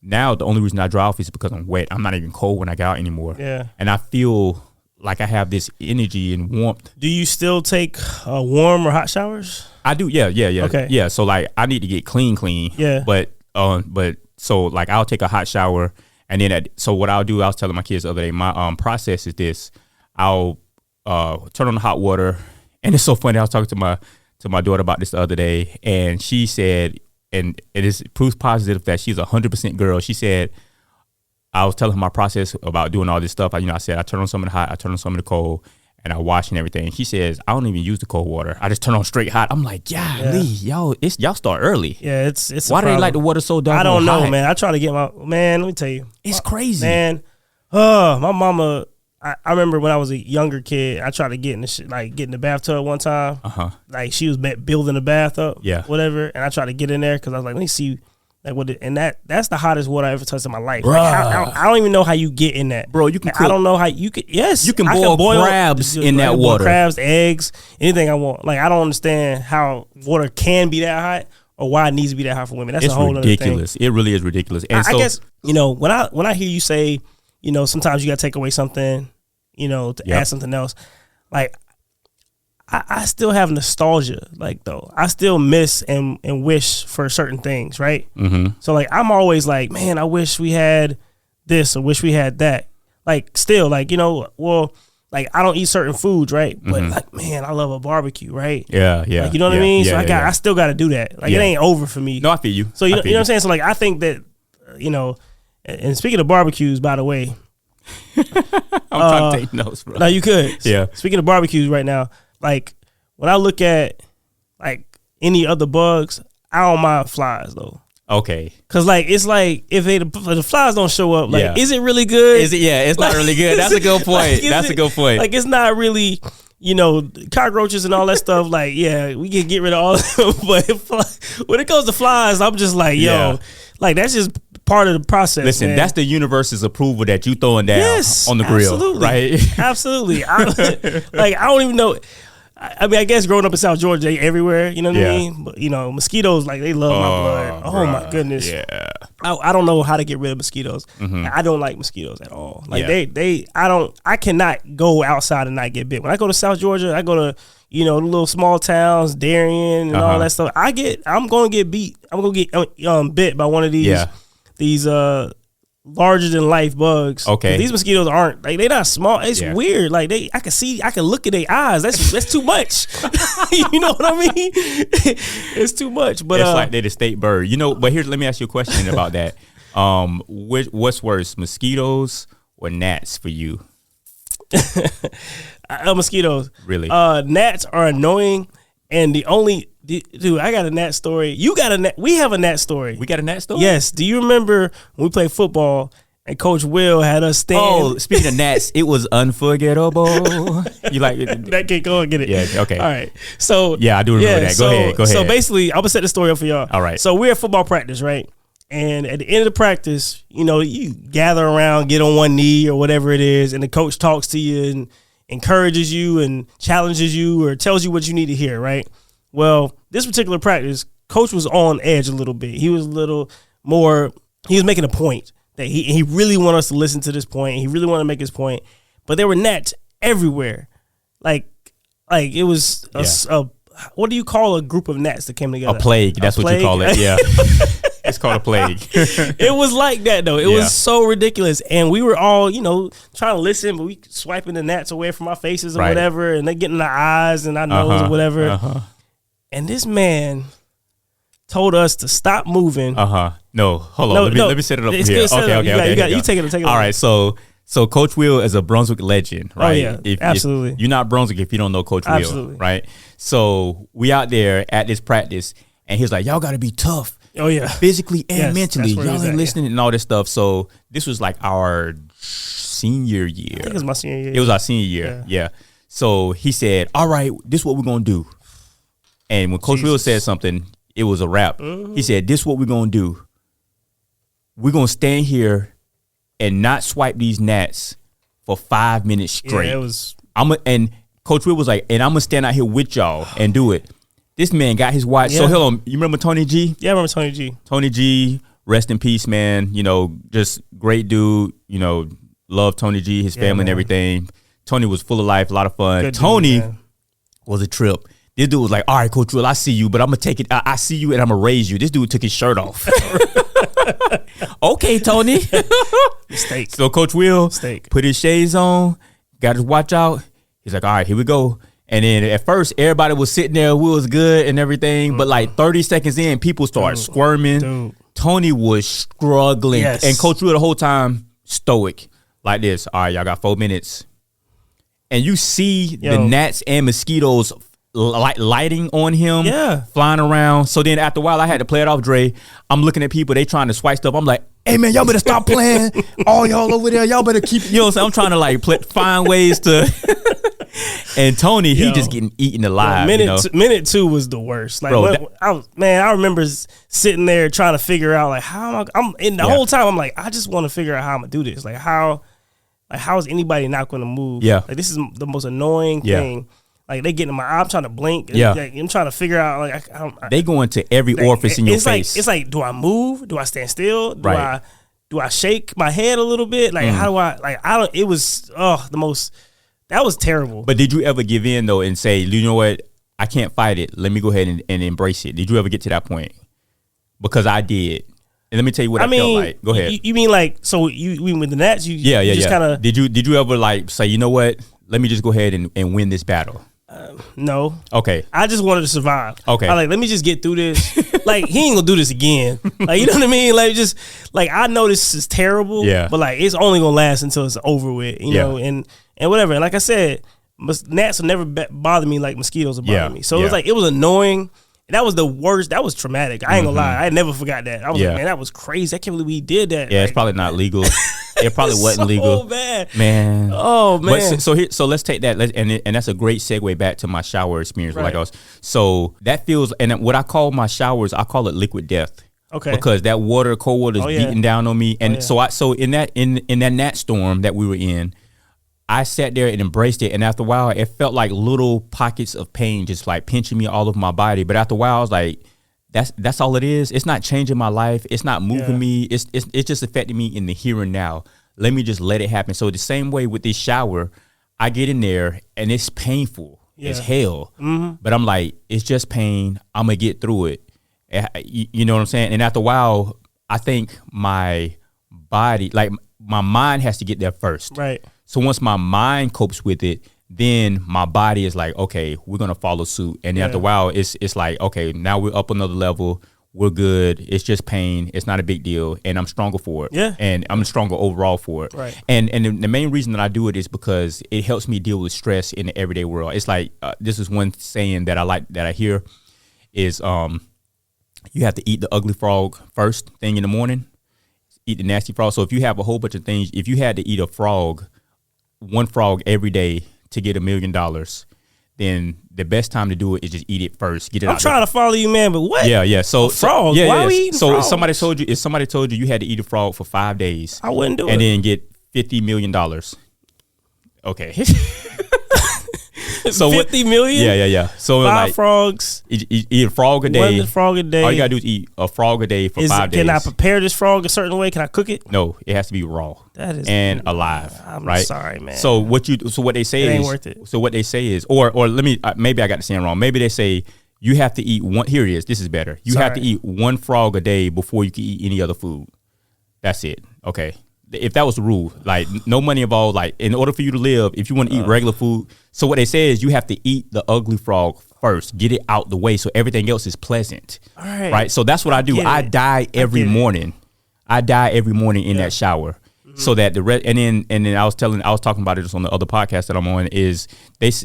Now the only reason I dry off is because I'm wet. I'm not even cold when I get out anymore. Yeah. And I feel like I have this energy and warmth. Do you still take warm or hot showers? I do. Yeah. Okay. Yeah. So like I need to get clean. Yeah. But so like I'll take a hot shower, and then so what I'll do, I was telling my kids the other day, my process is this. I'll turn on the hot water, and it's so funny. I was talking to my daughter about this the other day, and she said, and it is proof positive that she's 100% girl. She said, I was telling her my process about doing all this stuff. I said I turn on some of the hot, I turn on some of the cold, and I wash and everything. She says I don't even use the cold water. I just turn on straight hot. I'm like, golly, y'all start early. Yeah, it's why do they like the water so dark? I don't know, hot? man. I try to get let me tell you, it's crazy, man. My mama. I remember when I was a younger kid, I tried to get in the bathtub one time. Like she was building the bath up, whatever, and I tried to get in there because I was like, let me see, like that's the hottest water I ever touched in my life. Like, I don't even know how you get in that, bro. You can. I don't know how you could. Yes, you can boil crabs in that water. Crabs, eggs, anything I want. Like I don't understand how water can be that hot or why it needs to be that hot for women. That's a whole ridiculous. Other thing. It really is ridiculous. And I guess when I hear you say, sometimes you got to take away something, to add something else. Like, I still have nostalgia, like, though. I still miss and wish for certain things, right? So, like, I'm always like, man, I wish we had this or wish we had that. Like, still, like, like, I don't eat certain foods, right? But, like, man, I love a barbecue, right? Yeah. Like, you know what I mean? So, I still got to do that. Like, it ain't over for me. No, I feel you. So, you know what I'm saying? So, like, I think that, and speaking of barbecues, by the way, I'm trying to take notes, bro. No, you could. Yeah. Speaking of barbecues right now, like when I look at like any other bugs, I don't mind flies though. Okay. Cause like it's like if the flies don't show up, like is it really good? Is it? Yeah, it's not really good. That's a good point. That's a good point. Like it's not really, cockroaches and all that stuff. Like we can get rid of all of them, but when it comes to flies, I'm just like like that's just part of the process. Listen, man. That's the universe's approval that you throwing down on the grill, absolutely. right? Absolutely. I don't even know. I mean, I guess growing up in South Georgia, they everywhere. You know what I mean? But mosquitoes, like they love my blood. Oh my goodness. Yeah. I don't know how to get rid of mosquitoes. I don't like mosquitoes at all. Like I cannot go outside and not get bit. When I go to South Georgia, I go to the little small towns, Darien and all that stuff. I'm gonna get beat. I'm gonna get bit by one of these larger than life bugs. Okay. These mosquitoes aren't they're not small. It's weird. Like I can look at their eyes. That's too much. You know what I mean? It's too much. But it's like they're the state bird. But let me ask you a question about that. What's worse, mosquitoes or gnats for you? Mosquitoes. Really? Gnats are annoying, and dude, I got a gnat story. You got a gnat. We have a gnat story. We got a gnat story? Yes. Do you remember when we played football and Coach Will had us stand? Oh, speaking of gnats, it was unforgettable. You like it? That can't go and get it. Yeah, okay. All right. So yeah, I do remember that. Go ahead. So basically, I'm gonna set the story up for y'all. All right. So we're at football practice, right? And at the end of the practice, you gather around, get on one knee or whatever it is, and the coach talks to you and encourages you and challenges you or tells you what you need to hear, right? Well, this particular practice, coach was on edge a little bit. He was making a point that he really wanted us to listen to this point. He really wanted to make his point. But there were gnats everywhere. Like it was what do you call a group of gnats that came together? A plague. That's what you call it. Yeah. It's called a plague. It was like that though. It was so ridiculous. And we were all, trying to listen, but we swiping the gnats away from our faces or whatever, and they getting in our eyes and our nose or whatever. And this man told us to stop moving. No, hold on. Let me set it up here. Okay. You take it. All right. So Coach Will is a Brunswick legend, right? Oh yeah, absolutely. You're not Brunswick if you don't know Coach Will, right? So we out there at this practice, and he's like, "Y'all got to be tough. Oh yeah, physically and mentally. Y'all ain't listening and all this stuff. So this was like our senior year. I think it was my senior year. It was our senior year. Yeah. So he said, "All right, this is what we're gonna do." And when Coach Will said something, it was a wrap. He said, "This is what we're gonna do. We're gonna stand here and not swipe these gnats for 5 minutes straight." Yeah, it was. And Coach Will was like, "And I'm gonna stand out here with y'all and do it." This man got his watch. Yeah. So hold on, you remember Tony G? Yeah, I remember Tony G. Tony G, rest in peace, man. You know, just great dude. You know, love Tony G, his family and everything. Tony was full of life, a lot of fun. Good Tony dude, was a trip. This dude was like, "All right, Coach Will, I see you, but I'm gonna take it. I see you, and I'm gonna raise you." This dude took his shirt off. Okay, Tony. Mistake. So Coach Will put his shades on, got his watch out. He's like, "All right, here we go." And then at first, everybody was sitting there. Will was good and everything. But like 30 seconds in, people started squirming. Dude. Tony was struggling. Yes. And Coach Will the whole time, stoic. Like this. "All right, y'all got 4 minutes." And you see the gnats and mosquitoes lighting on him, flying around. So then after a while, I had to play it off, Dre. I'm looking at people, they trying to swipe stuff. I'm like, "Hey man, y'all better stop playing. All y'all over there, y'all better keep," you know what I'm saying? I'm trying to like find ways to. And Tony, he just getting eaten alive. Minute two was the worst. Like, bro, I remember sitting there trying to figure out like how I'm and the whole time I'm like, I just want to figure out how I'm gonna do this. Like how is anybody not going to move? Yeah, like this is the most annoying thing. Like they get in my eye, I'm trying to blink. And I'm trying to figure out like they go into every orifice in your face. It's like, do I move? Do I stand still? Do I shake my head a little bit? Like how do I don't. It was the most. That was terrible. But did you ever give in though and say, "You know what? I can't fight it. Let me go ahead and embrace it." Did you ever get to that point? Because I did. And let me tell you what I felt like. Go ahead. You mean like so you with the gnats? You just kind of. Did you ever like say, "You know what? Let me just go ahead and win this battle"? No. Okay. I just wanted to survive. Okay. I like, let me just get through this. Like, he ain't gonna do this again. Like, you know what I mean? Like, just like I know this is terrible. Yeah. But like, it's only gonna last until it's over with. You know, and whatever. And like I said, gnats will never bother me like mosquitoes will bother me. So it was like it was annoying. That was the worst. That was traumatic. I ain't gonna lie. I never forgot that. I was like, man, that was crazy. I can't believe we did that. Yeah, it's probably not legal. It probably wasn't legal. Oh man. Man. Oh man. But so let's take that. And that's a great segue back to my shower experience. Right. Like so that feels, and what I call my showers, I call it liquid death. Okay. Because that cold water is beating down on me. And so in that gnat storm that we were in, I sat there and embraced it, and after a while, it felt like little pockets of pain just like pinching me all over my body. But after a while, I was like, "That's all it is. It's not changing my life. It's not moving me. It's just affecting me in the here and now. Let me just let it happen." So the same way with this shower, I get in there and it's painful as hell. But I'm like, it's just pain. I'm gonna get through it. You know what I'm saying? And after a while, I think my body, like my mind, has to get there first. Right. So once my mind copes with it, then my body is like, okay, we're gonna follow suit. And then after a while, it's like, okay, now we're up another level. We're good. It's just pain. It's not a big deal, and I'm stronger for it. Yeah, and I'm stronger overall for it. Right. And the main reason that I do it is because it helps me deal with stress in the everyday world. It's like this is one saying that I like that I hear is you have to eat the ugly frog first thing in the morning. Eat the nasty frog. So if you have a whole bunch of things, if you had to eat one frog every day to get $1 million, then the best time to do it is just eat it first. Get it out. I'm trying to follow you, man, but what? Yeah. So frog. Why are we eating so frogs? if somebody told you had to eat a frog for 5 days, I wouldn't do it. And then get $50 million. Okay. So 50 million? Yeah. So 5 frogs. Eat a frog a day. One frog a day. All you gotta do is eat a frog a day for 5 days. Can I prepare this frog a certain way? Can I cook it? No, it has to be raw. That is alive. I'm right? Sorry, man. So what they say is, ain't worth it. So what they say is, or let me maybe I got the saying wrong. Maybe they say you have to eat one. Here it is. This is better. You have to eat one frog a day before you can eat any other food. That's it. Okay. If that was the rule, like no money involved, like in order for you to live, if you want to eat regular food, so what they say is you have to eat the ugly frog first, get it out the way so everything else is pleasant. All right. Right. So that's what I do. I die every morning. I die every morning in that shower. so that the rest, and then I was talking about it just on the other podcast that I'm on, is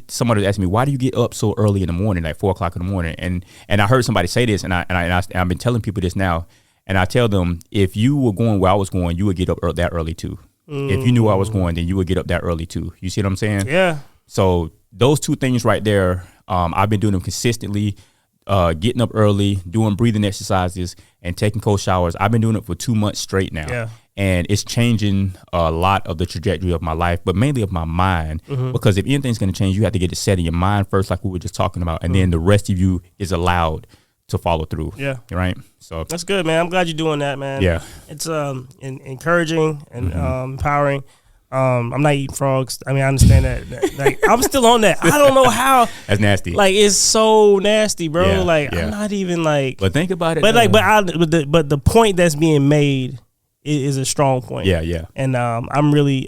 somebody asked me, why do you get up so early in the morning, like 4 o'clock in the morning? And I heard somebody say this, and I've been telling people this now, and I tell them, if you were going where I was going, you would get up that early too. If you knew where I was going, then you would get up that early too. You see what I'm saying? Yeah. So those two things right there, I've been doing them consistently. Getting up early, doing breathing exercises, and taking cold showers. I've been doing it for 2 months straight now. Yeah. And it's changing a lot of the trajectory of my life, but mainly of my mind. Because if anything's going to change, you have to get it set in your mind first, like we were just talking about, and then the rest of you is allowed to follow through. Yeah. Right? So that's good, man. I'm glad you're doing that, man. Yeah. It's encouraging and empowering. I'm not eating frogs. I mean, I understand that. Like, I'm still on that. I don't know how. That's nasty. Like, it's so nasty, bro. Yeah, like, yeah. I'm not even like. But think about it. But but the point that's being made is a strong point. Yeah, yeah. And I'm really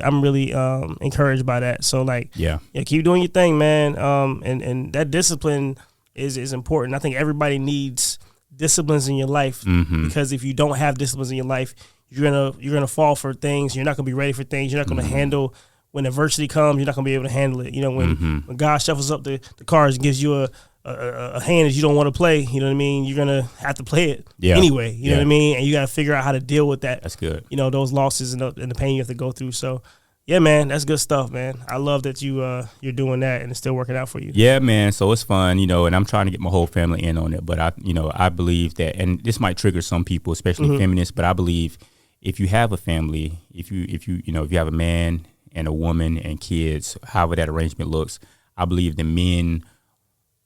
encouraged by that. So like, yeah, keep doing your thing, man. And that discipline is important. I think everybody needs disciplines in your life, because if you don't have disciplines in your life, you're gonna fall for things. You're not gonna be ready for things. You're not gonna handle when adversity comes. You're not gonna be able to handle it. You know, when God shuffles up the cards and gives you a hand that you don't want to play, you know what I mean? You're gonna have to play it anyway. You know what I mean? And you gotta figure out how to deal with that. That's good. You know, those losses and the pain you have to go through. So yeah, man, that's good stuff, man. I love that you're doing that and it's still working out for you. Yeah, man. So it's fun, you know, and I'm trying to get my whole family in on it. But I believe that, and this might trigger some people, especially feminists, but I believe if you have a family, if you have a man and a woman and kids, however that arrangement looks, I believe the men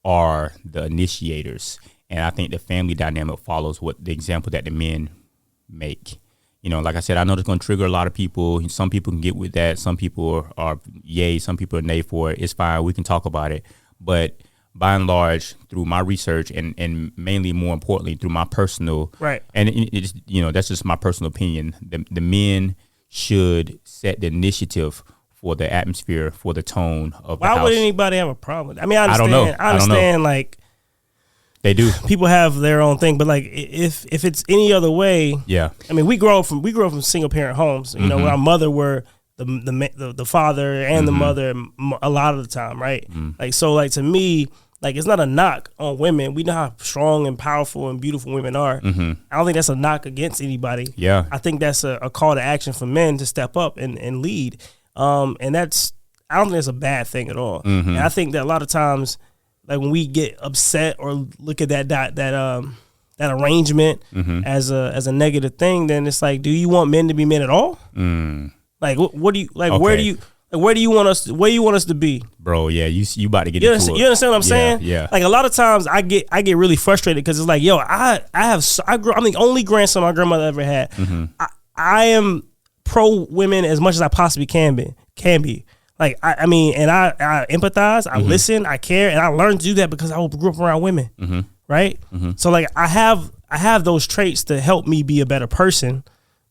are the initiators. And I think the family dynamic follows what the example that the men make. You know, like I said, I know it's going to trigger a lot of people. Some people can get with that. Some people are yay. Some people are nay for it. It's fine. We can talk about it. But by and large, through my research and mainly, more importantly, through my personal, right, and it's, you know, that's just my personal opinion. The men should set the initiative for the atmosphere, for the tone of the house. Why would anybody have a problem with that? I mean, I understand. I don't know. Like, they do. People have their own thing, but like if it's any other way, yeah. I mean, we grew up from single parent homes. You know, our mother were the father and the mother a lot of the time, right? Like, so like, to me, like, it's not a knock on women. We know how strong and powerful and beautiful women are. I don't think that's a knock against anybody. Yeah, I think that's a call to action for men to step up and lead. And I don't think that's a bad thing at all. And I think that a lot of times, like, when we get upset or look at that arrangement as a negative thing, then it's like, do you want men to be men at all? Like, what do you like? Okay. Where do you want us to be, bro? Yeah, you about to get into it. You understand what I'm saying? Yeah. Like, a lot of times I get really frustrated because it's like, yo, I'm the only grandson my grandmother ever had. I am pro women as much as I possibly can be. Like, I mean, and I empathize, I listen, I care, and I learned to do that because I grew up around women, right? So like, I have those traits to help me be a better person.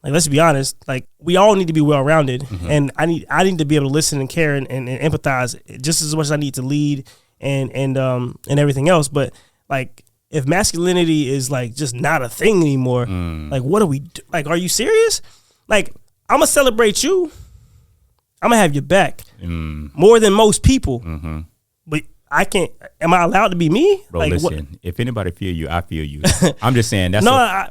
Like, let's be honest, like, we all need to be well-rounded, and I need to be able to listen and care and empathize just as much as I need to lead and everything else. But like, if masculinity is like just not a thing anymore, like, what do we do? Like, are you serious? Like, I'm gonna celebrate you. I'm gonna have your back more than most people, but I can't. Am I allowed to be me? Bro, like, listen. If anybody feel you, I feel you. I'm just saying. That's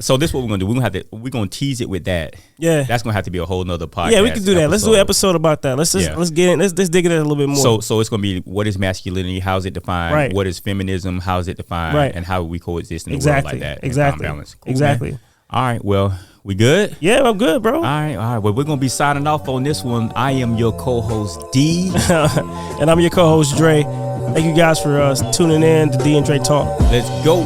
so this is what we're gonna do. We're gonna tease it with that. Yeah, that's gonna have to be a whole nother podcast. Yeah, we can do that. Let's do an episode about that. Let's get in. Let's dig into it a little bit more. So it's gonna be, what is masculinity? How's it defined? Right. What is feminism? How's it defined? Right. And how we coexist in a world like that? Exactly. Cool, exactly. Man. All right. Well, we good? Yeah, I'm good, bro. All right. Well, we're going to be signing off on this one. I am your co-host, D. And I'm your co-host, Dre. Thank you guys for tuning in to D and Dre Talk. Let's go.